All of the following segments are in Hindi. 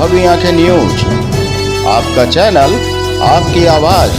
भव्य आंखें न्यूज, आपका चैनल, आपकी आवाज।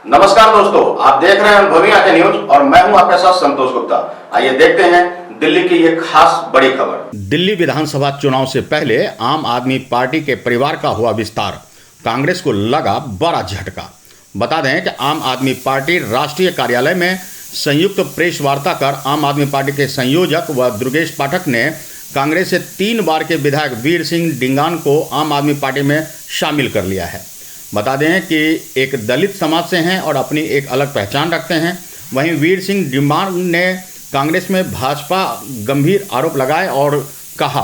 नमस्कार दोस्तों, आप देख रहे हैं भव्य आंखें न्यूज और मैं हूं आपके साथ संतोष गुप्ता। आइए देखते हैं दिल्ली की ये खास बड़ी खबर। दिल्ली विधानसभा चुनाव से पहले आम आदमी पार्टी के परिवार का हुआ विस्तार, कांग्रेस को लगा बड़ा झटका। बता दें कि आम आदमी पार्टी राष्ट्रीय कार्यालय में संयुक्त प्रेस वार्ता कर आम आदमी पार्टी के संयोजक व दुर्गेश पाठक ने कांग्रेस से 3 बार के विधायक वीर सिंह डिंगान को आम आदमी पार्टी में शामिल कर लिया है। बता दें कि एक दलित समाज से हैं और अपनी एक अलग पहचान रखते हैं। वहीं वीर सिंह डिंगान ने कांग्रेस में भाजपा गंभीर आरोप लगाए और कहा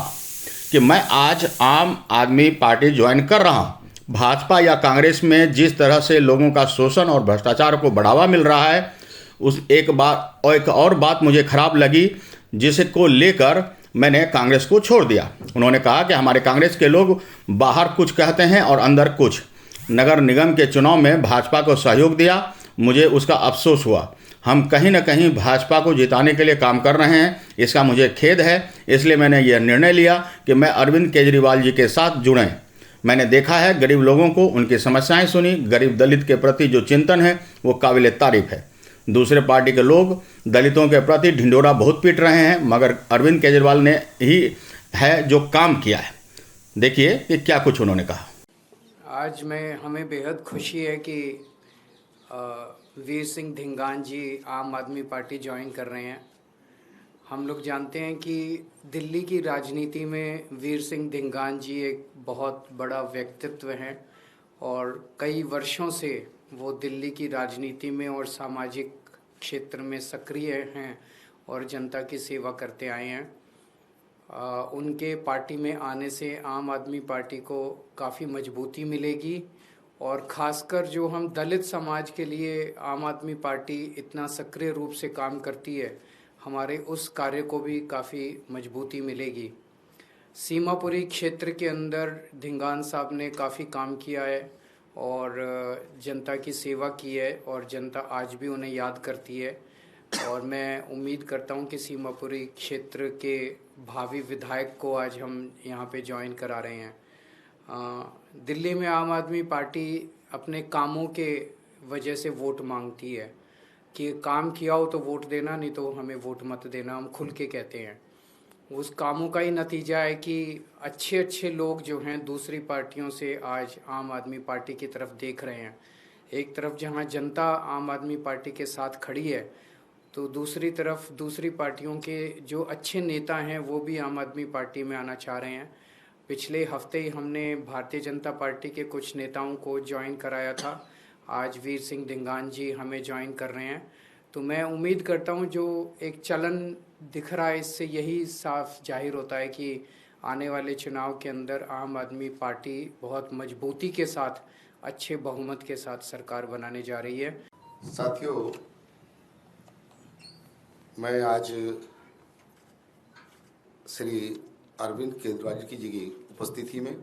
कि मैं आज आम आदमी पार्टी ज्वाइन कर रहा हूं। भाजपा या कांग्रेस में जिस तरह से लोगों का शोषण और भ्रष्टाचार को बढ़ावा मिल रहा है, उस एक और बात मुझे खराब लगी, जिसको लेकर मैंने कांग्रेस को छोड़ दिया। उन्होंने कहा कि हमारे कांग्रेस के लोग बाहर कुछ कहते हैं और अंदर कुछ। नगर निगम के चुनाव में भाजपा को सहयोग दिया, मुझे उसका अफसोस हुआ। हम कहीं न कहीं भाजपा को जिताने के लिए काम कर रहे हैं, इसका मुझे खेद है। इसलिए मैंने यह निर्णय लिया कि मैं अरविंद केजरीवाल जी के साथ जुड़ें। मैंने देखा है, गरीब लोगों को उनकी समस्याएं सुनी, गरीब दलित के प्रति जो चिंतन है वो काबिल तारीफ है। दूसरे पार्टी के लोग दलितों के प्रति ढिंढोरा बहुत पीट रहे हैं, मगर अरविंद केजरीवाल ने ही है जो काम किया है। देखिए कि क्या कुछ उन्होंने कहा। आज हमें बेहद खुशी है कि वीर सिंह डिंगान जी आम आदमी पार्टी ज्वाइन कर रहे हैं। हम लोग जानते हैं कि दिल्ली की राजनीति में वीर सिंह डिंगान जी एक बहुत बड़ा व्यक्तित्व हैं और कई वर्षों से वो दिल्ली की राजनीति में और सामाजिक क्षेत्र में सक्रिय हैं और जनता की सेवा करते आए हैं। उनके पार्टी में आने से आम आदमी पार्टी को काफ़ी मजबूती मिलेगी और ख़ासकर जो हम दलित समाज के लिए आम आदमी पार्टी इतना सक्रिय रूप से काम करती है, हमारे उस कार्य को भी काफ़ी मजबूती मिलेगी। सीमापुरी क्षेत्र के अंदर डिंगान साहब ने काफ़ी काम किया है और जनता की सेवा की है और जनता आज भी उन्हें याद करती है और मैं उम्मीद करता हूं कि सीमापुरी क्षेत्र के भावी विधायक को आज हम यहां पे ज्वाइन करा रहे हैं। दिल्ली में आम आदमी पार्टी अपने कामों के वजह से वोट मांगती है कि काम किया हो तो वोट देना, नहीं तो हमें वोट मत देना, हम खुल के कहते हैं। उस कामों का ही नतीजा है कि अच्छे अच्छे लोग जो हैं दूसरी पार्टियों से आज आम आदमी पार्टी की तरफ देख रहे हैं। एक तरफ जहां जनता आम आदमी पार्टी के साथ खड़ी है, तो दूसरी तरफ दूसरी पार्टियों के जो अच्छे नेता हैं वो भी आम आदमी पार्टी में आना चाह रहे हैं। पिछले हफ्ते ही हमने भारतीय जनता पार्टी के कुछ नेताओं को ज्वाइन कराया था, आज वीर सिंह डिंगान जी हमें ज्वाइन कर रहे हैं। तो मैं उम्मीद करता हूं जो एक चलन दिख रहा है, इससे यही साफ जाहिर होता है कि आने वाले चुनाव के अंदर आम आदमी पार्टी बहुत मजबूती के साथ, अच्छे बहुमत के साथ सरकार बनाने जा रही है। साथियों, मैं आज श्री अरविंद केजरीवाल जी की उपस्थिति में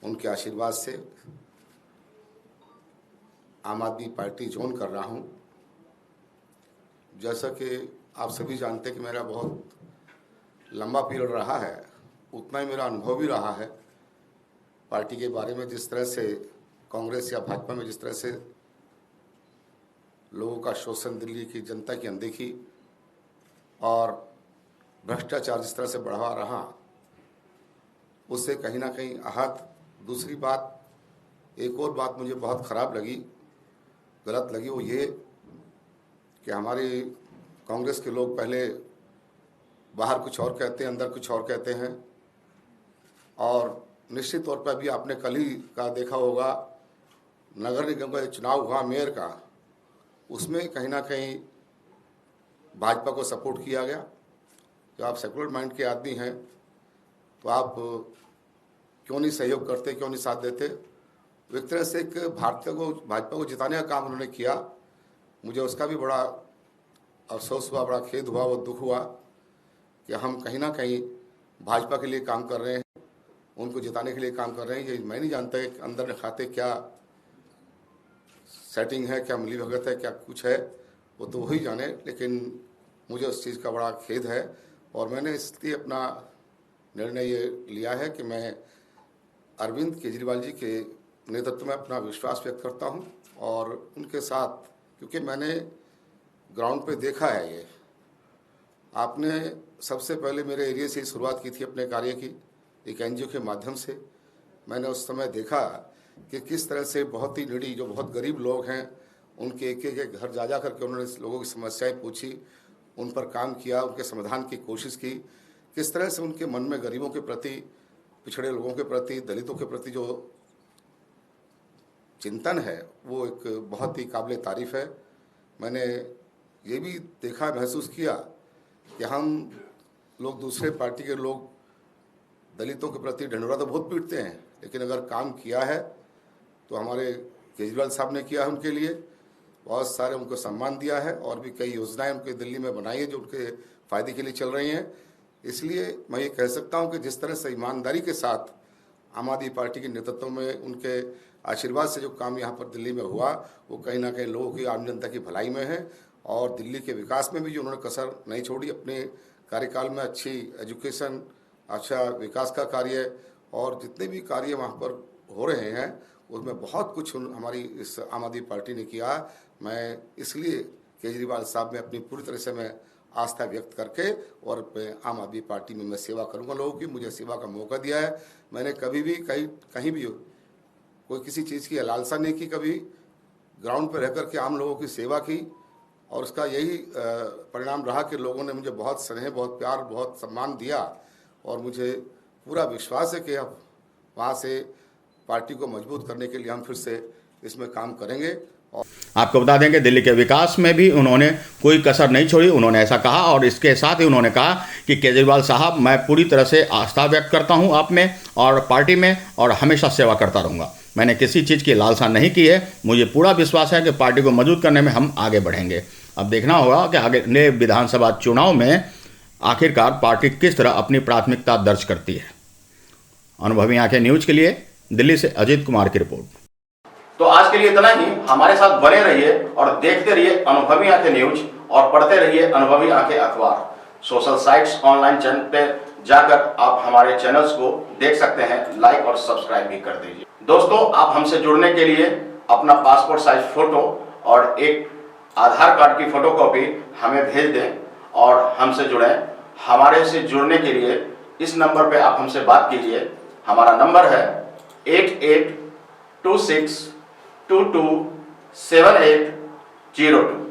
उनके आशीर्वाद से आम आदमी पार्टी ज्वाइन कर रहा हूं। जैसा कि आप सभी जानते हैं कि मेरा बहुत लंबा पीरियड रहा है, उतना ही मेरा अनुभव भी रहा है पार्टी के बारे में। जिस तरह से कांग्रेस या भाजपा में जिस तरह से लोगों का शोषण, दिल्ली की जनता की अनदेखी और भ्रष्टाचार जिस तरह से बढ़ा रहा, उससे कहीं ना कहीं आहत। दूसरी बात, एक और बात मुझे बहुत ख़राब लगी, गलत लगी, वो ये कि हमारी कांग्रेस के लोग पहले बाहर कुछ और कहते हैं, अंदर कुछ और कहते हैं। और निश्चित तौर पर अभी आपने कल ही का देखा होगा, नगर निगम का चुनाव हुआ मेयर का, उसमें कहीं ना कहीं भाजपा को सपोर्ट किया गया। जब आप सेकुलर माइंड के आदमी हैं तो आप क्यों नहीं सहयोग करते, क्यों नहीं साथ देते। एक तरह से एक भाजपा को जिताने का काम उन्होंने किया। मुझे उसका भी बड़ा अफसोस हुआ, बड़ा खेद हुआ, वो दुख हुआ कि हम कहीं ना कहीं भाजपा के लिए काम कर रहे हैं, उनको जिताने के लिए काम कर रहे हैं। ये मैं नहीं जानता कि अंदर खाते क्या सेटिंग है, क्या मिली भगत है, क्या कुछ है, वो तो वही जाने। लेकिन मुझे उस चीज़ का बड़ा खेद है और मैंने इसलिए अपना निर्णय ये लिया है कि मैं अरविंद केजरीवाल जी के नेतृत्व में अपना विश्वास व्यक्त करता हूं और उनके साथ, क्योंकि मैंने ग्राउंड पे देखा है ये। आपने सबसे पहले मेरे एरिया से शुरुआत की थी अपने कार्य की, एक एनजीओ के माध्यम से। मैंने उस समय देखा कि किस तरह से बहुत ही नीडी, जो बहुत गरीब लोग हैं, उनके एक एक घर जा करके उन्होंने लोगों की समस्याएं पूछी, उन पर काम किया, उनके समाधान की कोशिश की। किस तरह से उनके मन में गरीबों के प्रति, पिछड़े लोगों के प्रति, दलितों के प्रति जो चिंतन है वो एक बहुत ही काबिल तारीफ है। मैंने ये भी देखा, महसूस किया कि हम लोग, दूसरे पार्टी के लोग दलितों के प्रति ढंढोरा तो बहुत पीटते हैं, लेकिन अगर काम किया है तो हमारे केजरीवाल साहब ने किया है उनके लिए। बहुत सारे उनको सम्मान दिया है और भी कई योजनाएं उनके दिल्ली में बनाई है जो उनके फायदे के लिए चल रही हैं। इसलिए मैं ये कह सकता हूं कि जिस तरह से ईमानदारी के साथ आम आदमी पार्टी के नेतृत्व में, उनके आशीर्वाद से जो काम यहाँ पर दिल्ली में हुआ, वो कहीं ना कहीं लोगों की, आम जनता की भलाई में है। और दिल्ली के विकास में भी जो उन्होंने कसर नहीं छोड़ी, अपने कार्यकाल में अच्छी एजुकेशन, अच्छा विकास का कार्य और जितने भी कार्य वहाँ पर हो रहे हैं उसमें बहुत कुछ हमारी इस आम आदमी पार्टी ने किया। मैं इसलिए केजरीवाल साहब में अपनी पूरी तरह से मैं आस्था व्यक्त करके और आम आदमी पार्टी में मैं सेवा करूंगा। लोगों की मुझे सेवा का मौका दिया है। मैंने कभी भी कहीं भी कोई किसी चीज़ की लालसा नहीं की, कभी ग्राउंड पर रहकर के आम लोगों की सेवा की और उसका यही परिणाम रहा कि लोगों ने मुझे बहुत स्नेह, बहुत प्यार, बहुत सम्मान दिया और मुझे पूरा विश्वास है कि अब वहाँ से पार्टी को मजबूत करने के लिए हम फिर से इसमें काम करेंगे। आपको बता दें कि दिल्ली के विकास में भी उन्होंने कोई कसर नहीं छोड़ी, उन्होंने ऐसा कहा। और इसके साथ ही उन्होंने कहा कि केजरीवाल साहब, मैं पूरी तरह से आस्था व्यक्त करता हूं आप में और पार्टी में और हमेशा सेवा करता रहूंगा। मैंने किसी चीज़ की लालसा नहीं की है। मुझे पूरा विश्वास है कि पार्टी को मजबूत करने में हम आगे बढ़ेंगे। अब देखना होगा कि आगे विधानसभा चुनाव में आखिरकार पार्टी किस तरह अपनी प्राथमिकता दर्ज करती है। अनुभवी आंखें न्यूज के लिए दिल्ली से अजीत कुमार की रिपोर्ट। तो आज के लिए इतना ही। हमारे साथ बने रहिए और देखते रहिए अनुभवी आंखें न्यूज और पढ़ते रहिए अनुभवी आंखें अखबार। सोशल साइट्स, ऑनलाइन चैनल पे जाकर आप हमारे चैनल्स को देख सकते हैं, लाइक और सब्सक्राइब भी कर दीजिए। दोस्तों, आप हमसे जुड़ने के लिए अपना पासपोर्ट साइज फोटो और एक आधार कार्ड की फोटोकॉपी हमें भेज दें और हमसे जुड़ें। हमारे से जुड़ने के लिए इस नंबर पे आप हमसे बात कीजिए। हमारा नंबर है 8826227802।